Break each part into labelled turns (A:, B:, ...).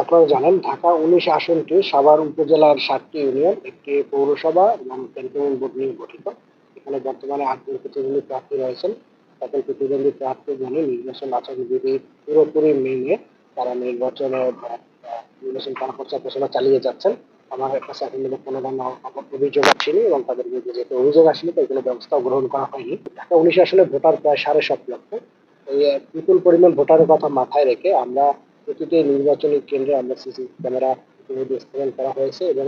A: আপনারা জানেন ঢাকা ১৯ আসনটি সাভার উপজেলার ৭টি ইউনিয়ন, একটি পৌরসভা এবং ক্যান্টনমেন্ট বোর্ড নিয়ে গঠিত। এখানে বর্তমানে ৮ জন প্রতিদ্বন্দ্বী প্রার্থী রয়েছেন। সকল প্রতিদ্বন্দ্বী প্রার্থীগণই নির্বাচন আচরণবিধি পুরোপুরি মেনে তারা নির্বাচন করার প্রচার প্রচারণা চালিয়ে যাচ্ছেন। আমার কাছে এখন পর্যন্ত কোনো ধরনের অভিযোগ আসেনি এবং তাদের বিরুদ্ধে যেহেতু অভিযোগ আসেনি তাই কোনো ব্যবস্থাও গ্রহণ করা হয়নি। ঢাকা ১৯ আসনে ভোটার প্রায় ৭.৫ লক্ষ। এই বিপুল পরিমাণ ভোটারের কথা মাথায় রেখে আমরা প্রতিটি নির্বাচনী কেন্দ্রে আমরা সিসি ক্যামেরা ইতিমধ্যে স্থাপন করা হয়েছে এবং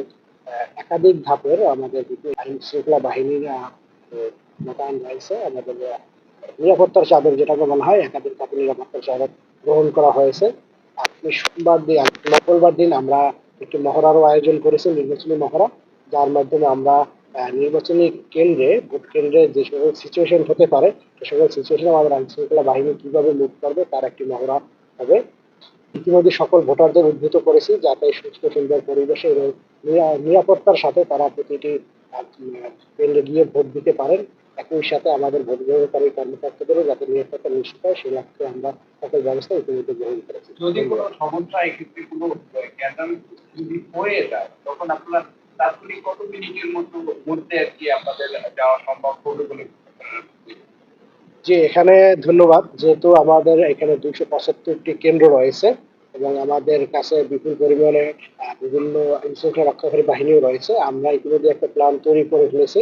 A: একাধিক ধাপের আমাদের আইন শৃঙ্খলা বাহিনীর মোতায়েন রয়েছে। আমাদের নিরাপত্তার চাদর যেটাকে বলা হয়, একাধিক ধাপের নিরাপত্তার চাদর গ্রহণ করা হয়েছে। আপনি মঙ্গলবার দিন আমরা একটি মহড়ারও আয়োজন করেছি, নির্বাচনী মহড়া, যার মাধ্যমে আমরা নির্বাচনী ভোট কেন্দ্রে যে সকল সিচুয়েশন হতে পারে সে সকল সিচুয়েশনে আমাদের আইন শৃঙ্খলা বাহিনী কিভাবে মুভ করবে তার একটি মহড়া হবে। ইতিমধ্যে সকল ভোটারদের উদ্বুদ্ধ করেছি যাতে সুস্থ সুন্দর পরিবেশে এবং নিরাপত্তার সাথে তারা প্রতিটি কেন্দ্রে গিয়ে ভোট দিতে পারেন। একই সাথে আমাদের ভোট গ্রহণকারী কর্মকর্তাদেরও যাতে নিরাপত্তা নিশ্চিত হয় সেই লক্ষ্যে আমরা সকল ব্যবস্থা ইতিমধ্যে গ্রহণ করেছি।
B: যদি কোনো সমস্যা এক্ষেত্রে কোনো যদি হয়ে যায় তখন আপনারা তাৎক্ষণিক কত মিনিটের মধ্যে আর কি আপনাদের যাওয়া সম্ভব হবে বলে?
A: জি, এখানে ধন্যবাদ। যেহেতু আমাদের এখানে ২৭৫টি কেন্দ্র রয়েছে এবং আমাদের কাছে বিপুল পরিমাণে বিভিন্ন আইনশৃঙ্খলা রক্ষাকারী বাহিনীও রয়েছে, আমরা ইতিমধ্যে একটা প্ল্যান তৈরি করে ফেলেছি।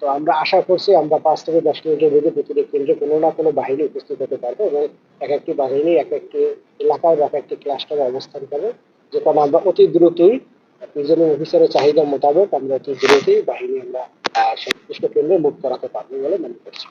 A: তো আমরা আশা করছি আমরা ৫ থেকে ১০ মিনিটের মধ্যে প্রতিটি কেন্দ্রে কোনো না কোনো বাহিনী উপস্থিত হতে পারবে এবং এক একটি বাহিনী এক একটি এলাকায় বা এক একটি ক্লাস্টারে অবস্থান করবে, যে কারণে আমরা অতি দ্রুতই প্রিজাইডিং অফিসারের চাহিদা মোতাবেক আমরা অতি দ্রুতই বাহিনী আমরা সংশ্লিষ্ট কেন্দ্রে মুভ করাতে পারবো বলে মনে করছি।